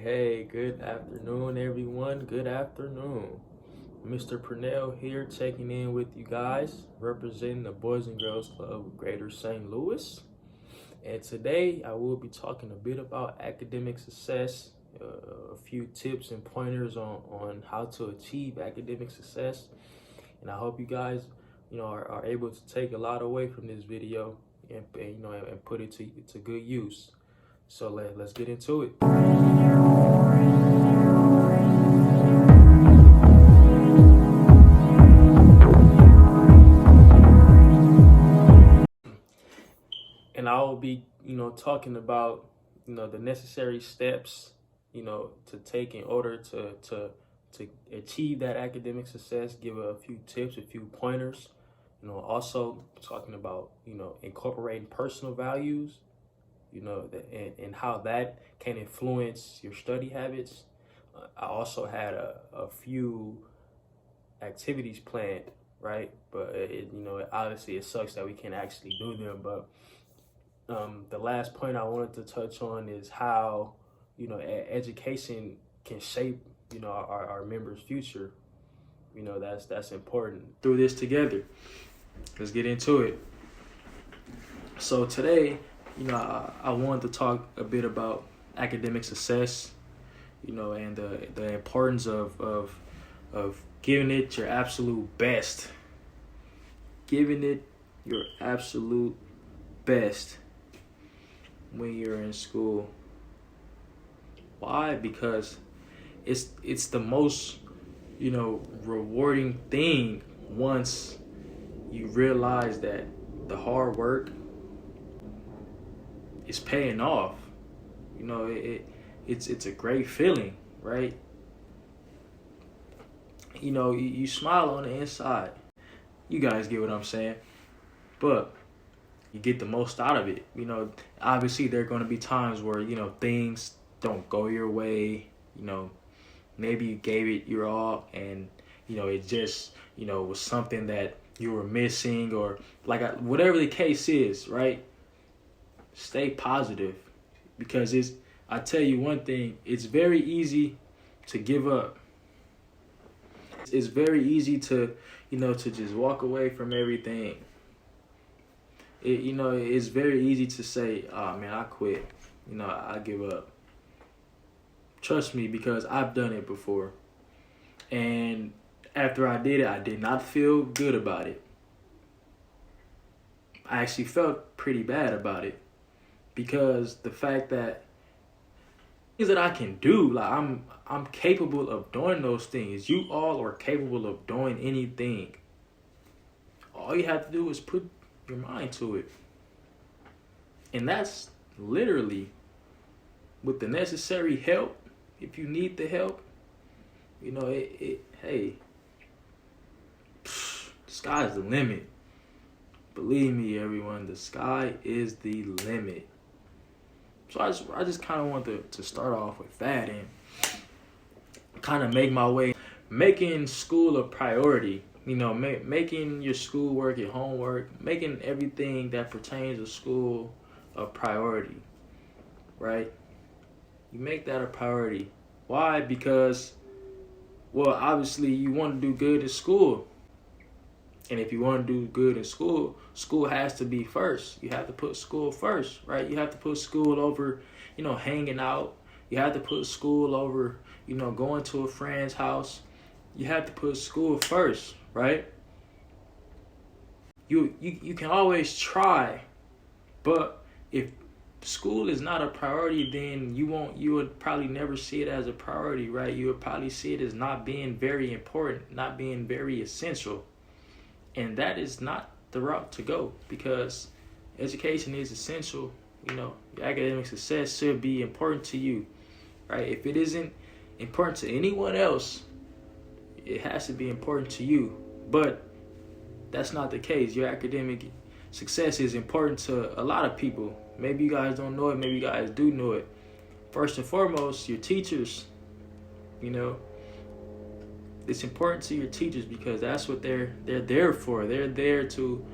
Hey, good afternoon, everyone. Good afternoon. Mr. Pernell here, checking in with you guys, representing the Boys and Girls Club of Greater St. Louis. And today I will be talking a bit about academic success, a few tips and pointers on how to achieve academic success. And I hope you guys, are able to take a lot away from this video and put it to good use. So let's get into it. And I will be, talking about, the necessary steps, to take in order to achieve that academic success, give a few tips, a few pointers, also talking about, incorporating personal values, and how that can influence your study habits. I also had a few activities planned, right? But obviously it sucks that we can't actually do them. But the last point I wanted to touch on is how, education can shape, our members' future. That's important. Through this together. Let's get into it. So today, I wanted to talk a bit about academic success, and the importance of giving it your absolute best. Giving it your absolute best when you're in school. Why? Because it's the most, rewarding thing once you realize that the hard work is paying off. It's a great feeling, right? You smile on the inside. You guys get what I'm saying? But you get the most out of it. Obviously there are going to be times where, things don't go your way. Maybe you gave it your all and, it just, was something that you were missing or whatever the case is, right? Stay positive because I tell you one thing, it's very easy to give up. It's very easy to, to just walk away from everything. It's very easy to say, oh man, I quit. I give up. Trust me, because I've done it before. And after I did it, I did not feel good about it. I actually felt pretty bad about it because the fact that things that I can do, like I'm capable of doing those things. You all are capable of doing anything. All you have to do is put your mind to it. And that's literally with the necessary help. If you need the help, hey, the sky is the limit. Believe me, everyone, the sky is the limit. So I just kind of want to start off with that and kind of make my way, making school a priority. Making your schoolwork, your homework, making everything that pertains to school a priority, right? You make that a priority. Why? Because, well, obviously you want to do good in school. And if you want to do good in school, school has to be first. You have to put school first, right? You have to put school over, hanging out. You have to put school over, going to a friend's house. You have to put school first, right? You can always try, but if school is not a priority, then you would probably never see it as a priority, right? You would probably see it as not being very important, not being very essential. And that is not the route to go because education is essential. Your academic success should be important to you, right? If it isn't important to anyone else, it has to be important to you. But that's not the case. Your academic success is important to a lot of people. Maybe you guys don't know it. Maybe you guys do know it. First and foremost, your teachers, it's important to your teachers because that's what they're there for. They're there to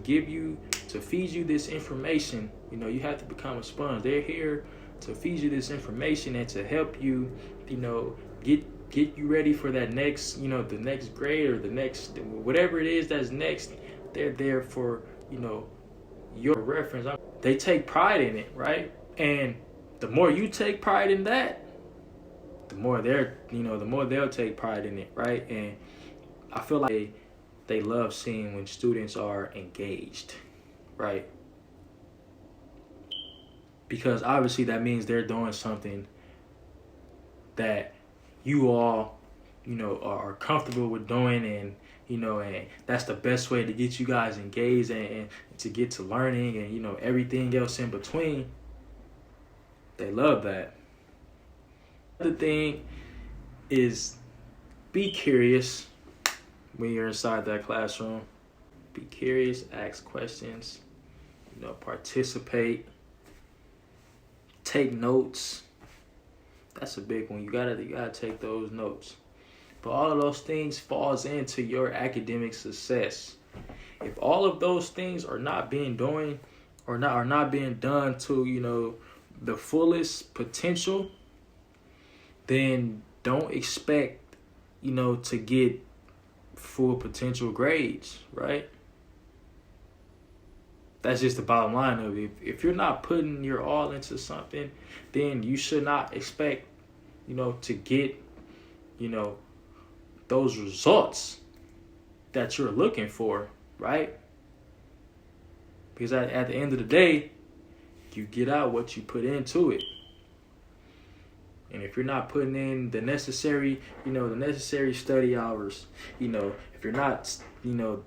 give you to feed you this information. You know, you have to become a sponge. They're here to feed you this information and to help you, you know, get you ready for that next, you know, the next grade or the next, whatever it is that's next. They're there for, you know, your reference. They take pride in it, right? And the more you take pride in that, the more the more they'll take pride in it, right? And I feel like they love seeing when students are engaged, right? Because obviously that means they're doing something that you all, you know, are comfortable with doing, and you know, and that's the best way to get you guys engaged and to get to learning and, you know, everything else in between. They love that. The thing is, be curious when you're inside that classroom. Be curious, ask questions, you know, participate, take notes. That's a big one. You gotta take those notes. But all of those things falls into your academic success. If all of those things are not being done to, you know, the fullest potential, then don't expect, you know, to get full potential grades, right? That's just the bottom line of it. If you're not putting your all into something, then you should not expect, you know, to get, you know, those results that you're looking for, right? Because at the end of the day, you get out what you put into it. And if you're not putting in the necessary, you know, the necessary study hours, you know, if you're not, you know,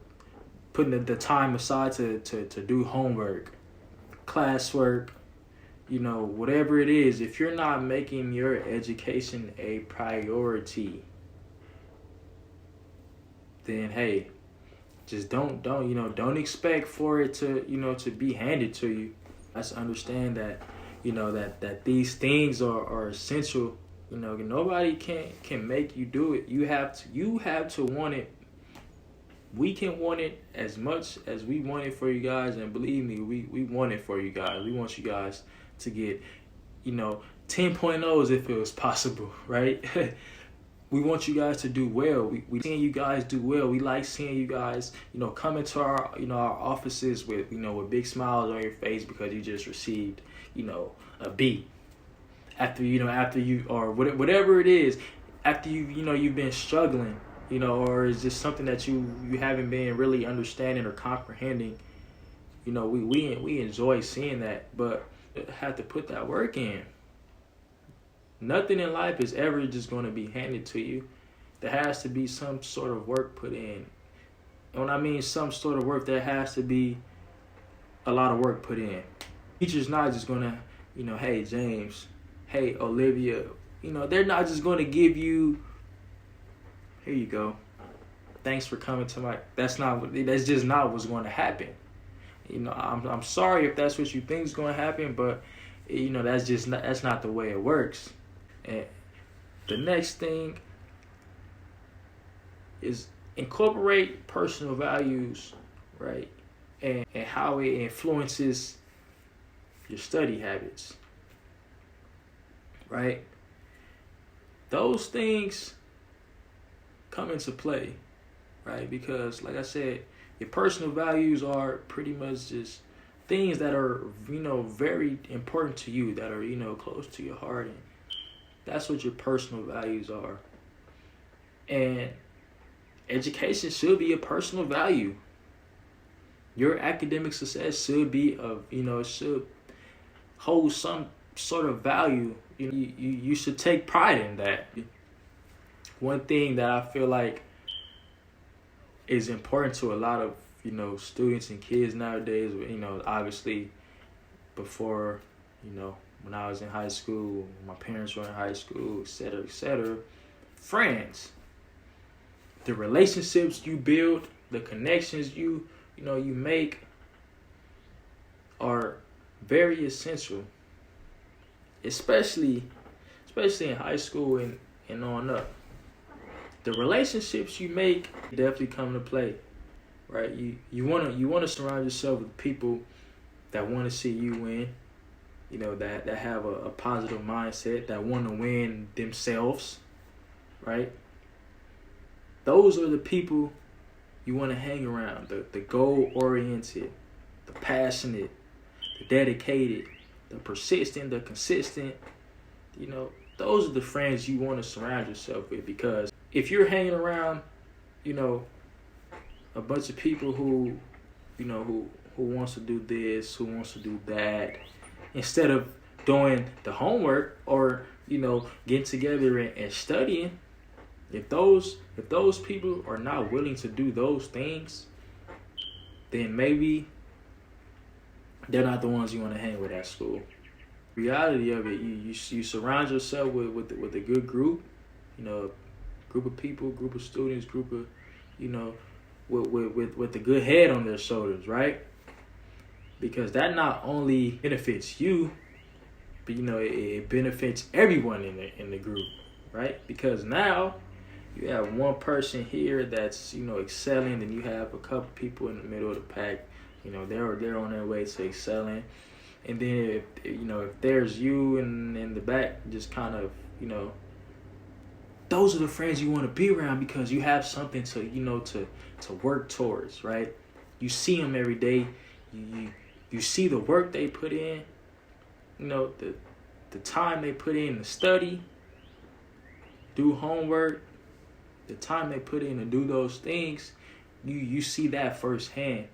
putting the time aside to do homework, classwork, you know, whatever it is, if you're not making your education a priority, then hey, just don't expect for it to, you know, to be handed to you. Let's understand that, you know, that these things are essential. You know, nobody can make you do it. You have to want it. We can want it as much as we want it for you guys, and believe me, we want it for you guys. We want you guys to get, you know, 10.0s if it was possible, right? We want you guys to do well. We seeing you guys do well. We like seeing you guys, you know, come into our, you know, our offices with, you know, with big smiles on your face because you just received, you know, a B. After you, or whatever it is, after you know, you've been struggling, you know, or is just something that you haven't been really understanding or comprehending. You know, we enjoy seeing that, but have to put that work in. Nothing in life is ever just going to be handed to you. There has to be some sort of work put in. And when I mean some sort of work, there has to be a lot of work put in. Teacher's not just going to, you know, hey, James, hey, Olivia, you know, they're not just going to give you, here you go, thanks for coming to my, that's just not what's going to happen. You know, I'm sorry if that's what you think is going to happen, but, you know, that's not the way it works. And the next thing is incorporate personal values, right? And how it influences your study habits, right? Those things come into play, right? Because like I said, your personal values are pretty much just things that are, you know, very important to you, that are, you know, close to your heart. And that's what your personal values are. And education should be a personal value. Your academic success should be of, you know, it should hold some sort of value. You should take pride in that. One thing that I feel like is important to a lot of, you know, students and kids nowadays, you know, obviously before, you know, when I was in high school, my parents were in high school, et cetera, friends. The relationships you build, the connections you make are very essential. Especially in high school and on up. The relationships you make definitely come to play. right? You wanna surround yourself with people that want to see you win. That have a positive mindset, that want to win themselves, right? Those are the people you want to hang around. The goal oriented, the passionate, the dedicated, the persistent, the consistent. Those are the friends you want to surround yourself with, because if you're hanging around, you know, a bunch of people who wants to do this, who wants to do that, instead of doing the homework or getting together and studying, if those people are not willing to do those things, then maybe they're not the ones you want to hang with at school. Reality of it, you surround yourself with a good group, group of people, group of students, group of with the good head on their shoulders, right? Because that not only benefits you, but it benefits everyone in the group, right? Because now you have one person here that's excelling, and you have a couple people in the middle of the pack. They're on their way to excelling, and then if there's you in the back, just kind of those are the friends you want to be around, because you have something to work towards, right? You see them every day. You see the work they put in, the time they put in to study, do homework, the time they put in to do those things. You see that firsthand,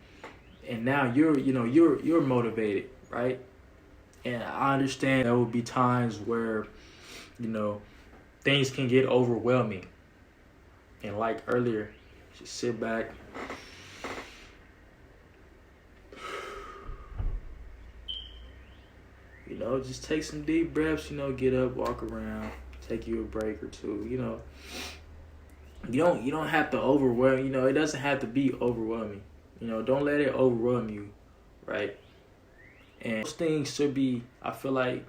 and now you're motivated, right? And I understand there will be times where things can get overwhelming, and like earlier, just sit back, just take some deep breaths, get up, walk around, take you a break or two. You don't have to overwhelm, it doesn't have to be overwhelming. Don't let it overwhelm you, right? And those things should be, I feel like,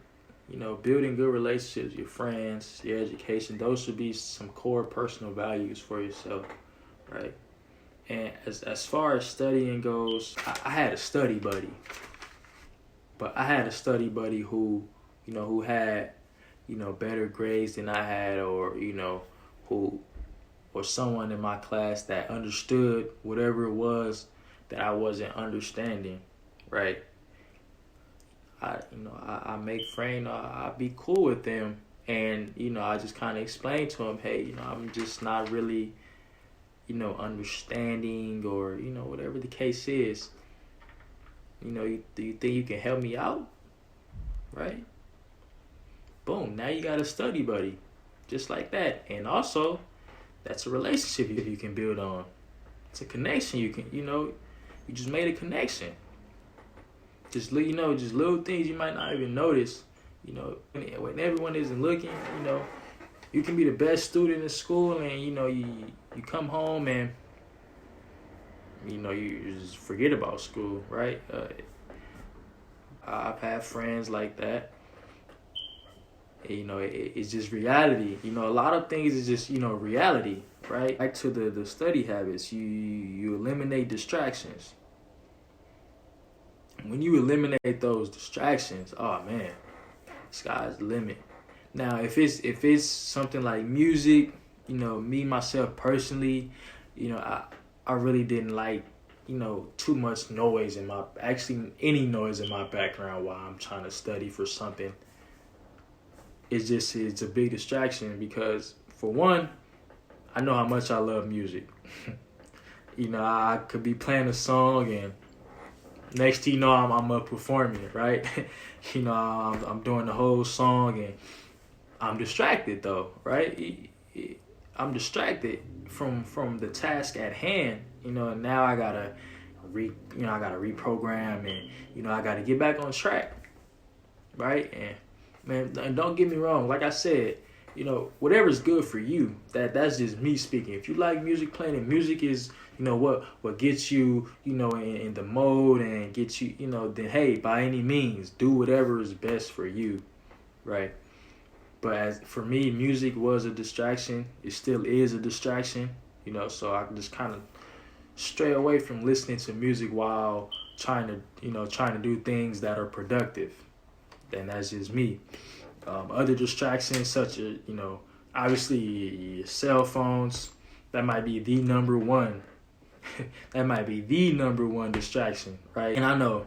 building good relationships, your friends, your education, those should be some core personal values for yourself, right? And as far as studying goes, I had a study buddy. But I had a study buddy who had, better grades than I had, or, who, or someone in my class that understood whatever it was that I wasn't understanding, right? I make friends, I be cool with them, and, I just kind of explain to them, hey, I'm just not really, understanding, or, whatever the case is. Do you think you can help me out? Right? Boom, now you got a study buddy. Just like that. And also, that's a relationship you can build on. It's a connection you can, you just made a connection. Just little things you might not even notice. When everyone isn't looking, you can be the best student in school, and, you come home and you just forget about school, right? I've had friends like that. It's just reality. A lot of things is just, reality, right? Back to the study habits, you eliminate distractions. When you eliminate those distractions, oh man, sky's the limit. Now, if it's something like music, me, myself, personally, I really didn't like, too much noise any noise in my background while I'm trying to study for something. It's a big distraction, because for one, I know how much I love music. I could be playing a song, and next thing you know, I'm performing it, right? I'm doing the whole song, and I'm distracted though, right? I'm distracted from the task at hand, and now I gotta reprogram, and I gotta get back on track, right? And man, and don't get me wrong, like I said, whatever's good for you, that's just me speaking. If you like music playing, and music is what gets you in the mode and gets you, then hey, by any means, do whatever is best for you, right? But as for me, music was a distraction. It still is a distraction, so I just kind of stray away from listening to music while trying to do things that are productive. Then that's just me. Other distractions such as, obviously your cell phones, that might be the number one. That might be the number one distraction, right? And I know,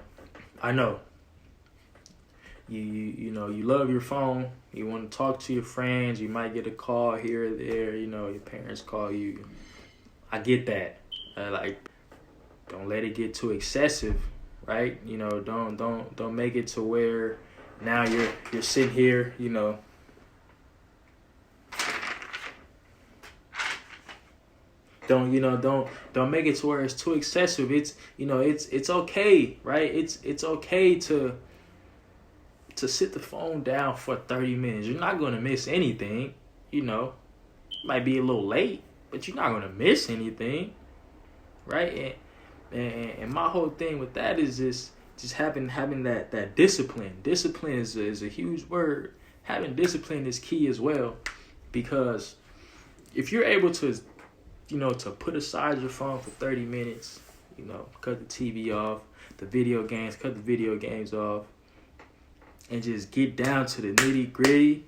you love your phone. You want to talk to your friends. You might get a call here or there. Your parents call you. I get that. Like, don't let it get too excessive, right? Don't make it to where now you're sitting here, don't make it to where it's too excessive. It's okay, right? It's okay to sit the phone down for 30 minutes. You're not gonna miss anything, Might be a little late, but you're not gonna miss anything, right? And my whole thing with that is just having that discipline. Discipline is a huge word. Having discipline is key as well, because if you're able to to put aside your phone for 30 minutes, cut the TV off, cut the video games off, and just get down to the nitty gritty.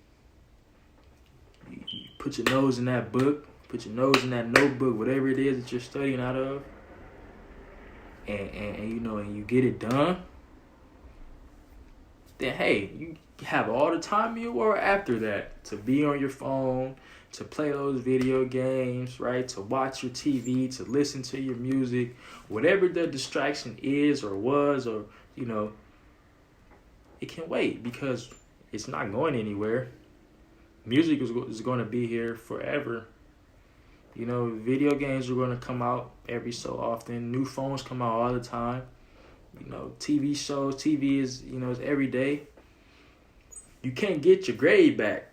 You put your nose in that book, put your nose in that notebook, whatever it is that you're studying out of, and you get it done. Then hey, you have all the time you were after that to be on your phone, to play those video games, right? To watch your TV, to listen to your music, whatever the distraction is or was, or it can wait because it's not going anywhere. Music is going to be here forever. Video games are going to come out every so often. New phones come out all the time. TV shows, TV is, is every day. You can't get your grade back.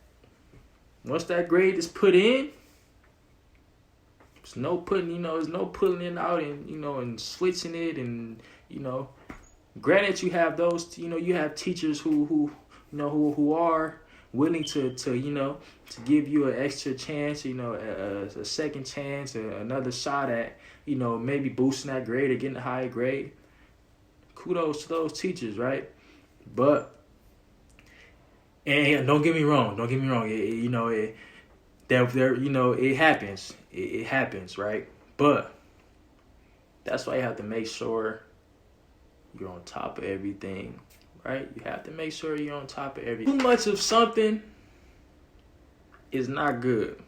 Once that grade is put in, there's no putting, there's no pulling it out and, and switching it and, granted you have those, you have teachers who are willing to give you an extra chance, a second chance, another shot at, maybe boosting that grade or getting a higher grade. Kudos to those teachers, right? But, and don't get me wrong. It happens. It happens, right? But that's why you have to make sure you're on top of everything, right? You have to make sure you're on top of everything. Too much of something is not good.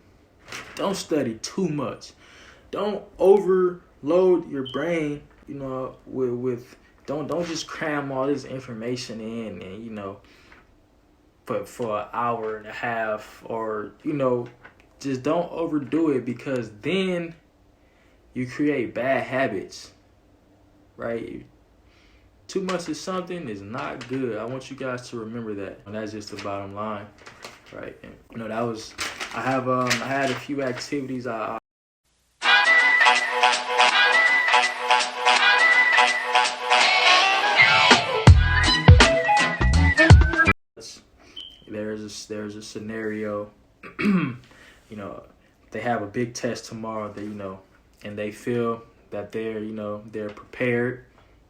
Don't study too much. Don't overload your brain, with don't just cram all this information in and, for an hour and a half or, just don't overdo it, because then you create bad habits, right? Too much of something is not good. I want you guys to remember that. And that's just the bottom line, right? And, I had a few activities there's a scenario, they have a big test tomorrow that, and they feel that they're prepared,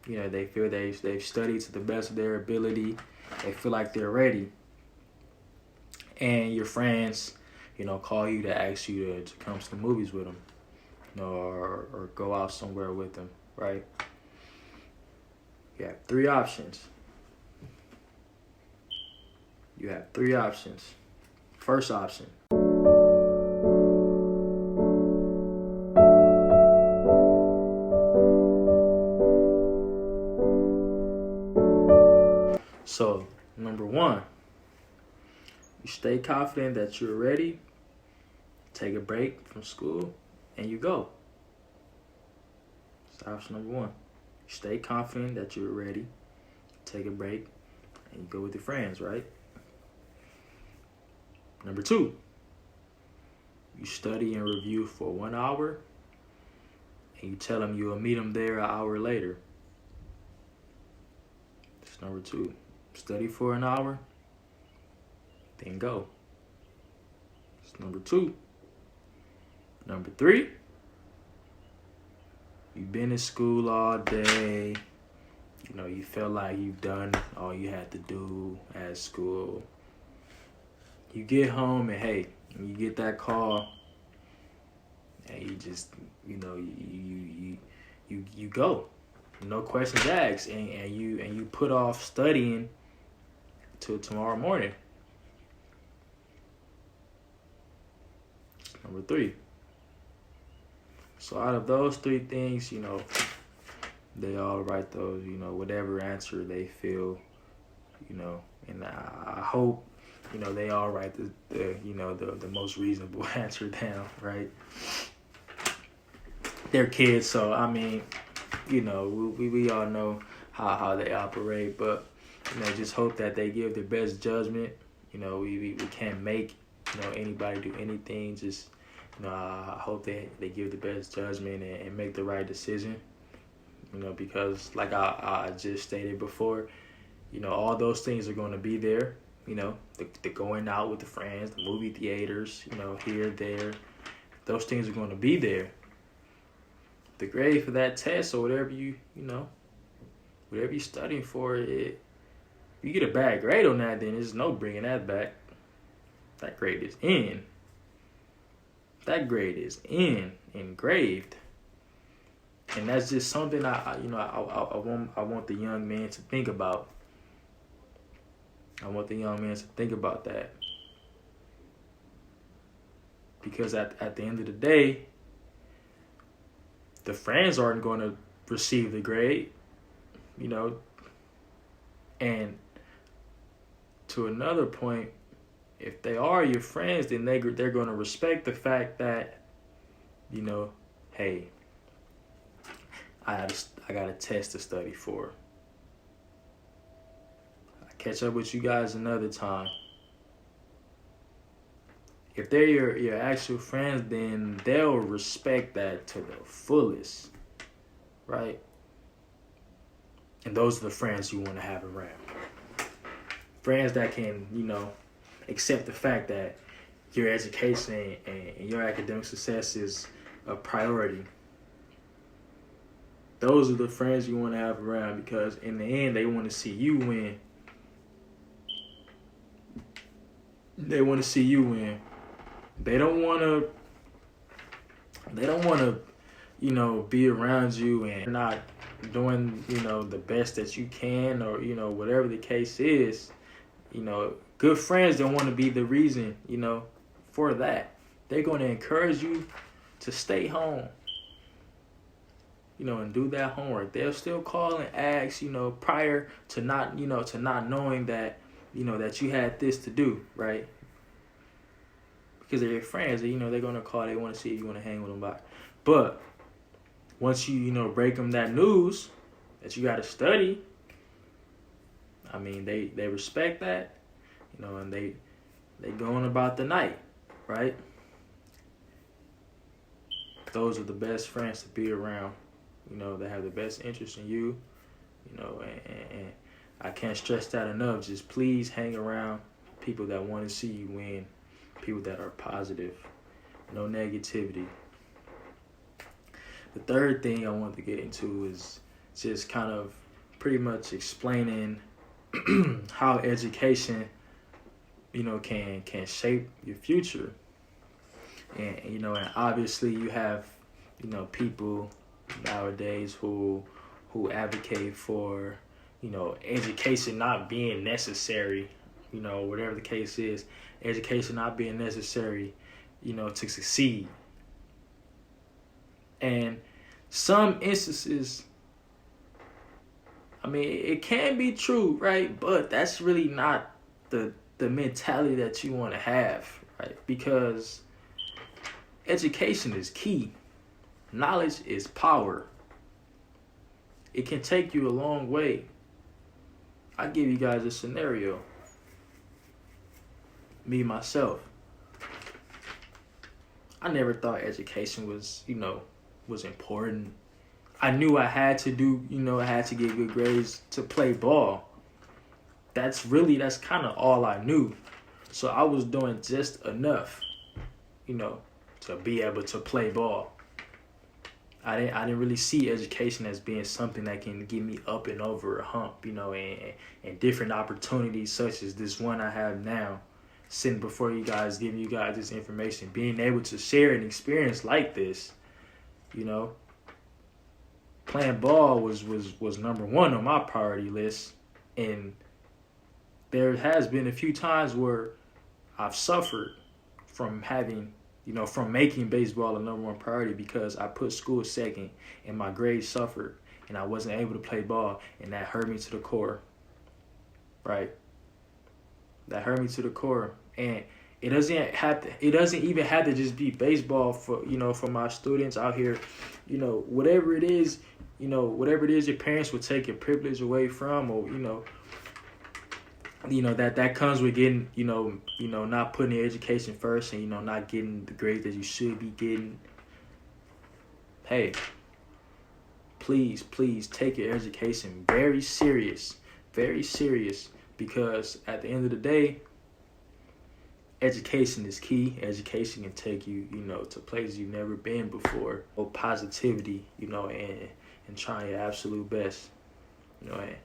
they feel they've studied to the best of their ability, they feel like they're ready, and your friends, call you to ask you to come to the movies with them, or go out somewhere with them, right? You have three options. First option. So, number one, you stay confident that you're ready, take a break from school, and you go. That's option number one. You stay confident that you're ready, take a break, and you go with your friends, right? Number two, you study and review for 1 hour, and you tell them you'll meet them there an hour later. That's number two. Study for an hour, then go. That's number two. Number three, you've been in school all day. You feel like you've done all you had to do at school. You get home and hey, you get that call, and you just, you go, no questions asked, and you put off studying till tomorrow morning. Number 3. So out of those 3 things, they all write those, whatever answer they feel, and I hope, they all write the most reasonable answer down, right? They're kids, so I mean, we all know how they operate, but just hope that they give their best judgment. We can't make anybody do anything. Just I hope they give the best judgment and make the right decision. Because like I just stated before, all those things are going to be there. The going out with the friends, the movie theaters, here, there, those things are going to be there. The grade for that test or whatever whatever you're studying for, you get a bad grade on that, then there's no bringing that back. That grade is in. That grade is engraved. And that's just something I want the young man to think about. I want the young man to think about that. Because at the end of the day, the friends aren't going to receive the grade, and to another point, if they are your friends, then they're going to respect the fact that, hey, I got a test to study for. I'll catch up with you guys another time. If they're your actual friends, then they'll respect that to the fullest, right? And those are the friends you want to have around. Friends that can, accept the fact that your education and your academic success is a priority. Those are the friends you want to have around, because in the end, they want to see you win. They want to see you win. They don't want to, be around you and not doing, the best that you can, or, whatever the case is. Good friends don't want to be the reason, for that. They're going to encourage you to stay home, and do that homework. They'll still call and ask, prior to not knowing that, that you had this to do, right? Because they're your friends, they're going to call, they want to see if you want to hang with them by. But once you, break them that news that you got to study, I mean, they respect that, and they going about the night, right? Those are the best friends to be around, that have the best interest in you, and I can't stress that enough. Just please hang around people that want to see you win, people that are positive, no negativity. The third thing I want to get into is just kind of pretty much explaining how education, can shape your future. And obviously you have, people nowadays who advocate for, education not being necessary, whatever the case is, education not being necessary, to succeed. And some instances, I mean, it can be true, right? But that's really not the mentality that you want to have, right? Because education is key. Knowledge is power. It can take you a long way. I'll give you guys a scenario. Me, myself. I never thought education was, was important. I knew I had to do, I had to get good grades to play ball. That's kind of all I knew. So I was doing just enough, to be able to play ball. I didn't really see education as being something that can get me up and over a hump, you know, and different opportunities such as this one I have now, sitting before you guys, giving you guys this information, being able to share an experience like this, you know. Playing ball was number one on my priority list, and there has been a few times where I've suffered from having, you know, from making baseball a number one priority because I put school second and my grades suffered and I wasn't able to play ball, and that hurt me to the core, right? That hurt me to the core, and it doesn't even have to just be baseball for, you know, for my students out here, you know, whatever it is your parents would take your privilege away from, or you know that comes with getting, you know, not putting your education first, and you know, not getting the grades that you should be getting. Hey, please take your education very serious, because at the end of the day, education is key. Education can take you, you know, to places you've never been before. Positivity, you know, and trying your absolute best, you know. And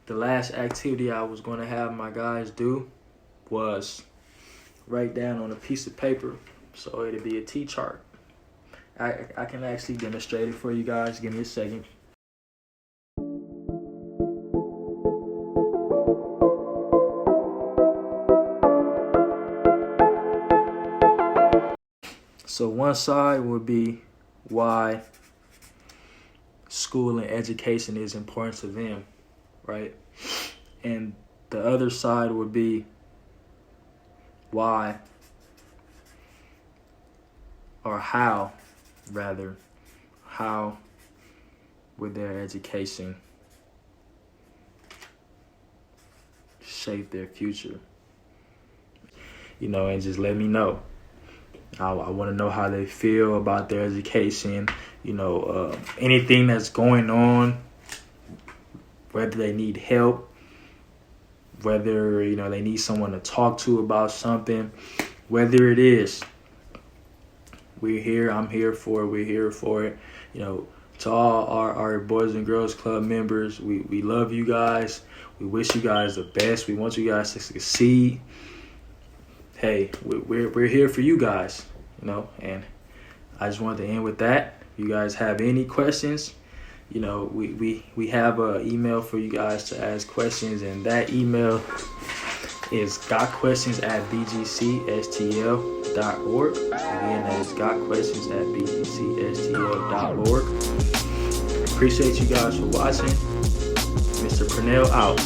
the last activity I was going to have my guys do was write down on a piece of paper, so it'd be a T-chart. I can actually demonstrate it for you guys. Give me a second. So one side would be why school and education is important to them, right? And the other side would be why, or how would their education shape their future? You know, and just let me know. I want to know how they feel about their education, you know, anything that's going on, whether they need help, whether, you know, they need someone to talk to about something, whether it is. We're here. I'm here for it. We're here for it. You know, to all our Boys and Girls Club members, we love you guys. We wish you guys the best. We want you guys to succeed. Hey, we're here for you guys, you know, and I just wanted to end with that. If you guys have any questions, you know, we have an email for you guys to ask questions, and that email is gotquestions@bgcstl.org. Again, that is gotquestions@bgcstl.org. Appreciate you guys for watching. Mr. Pernell out.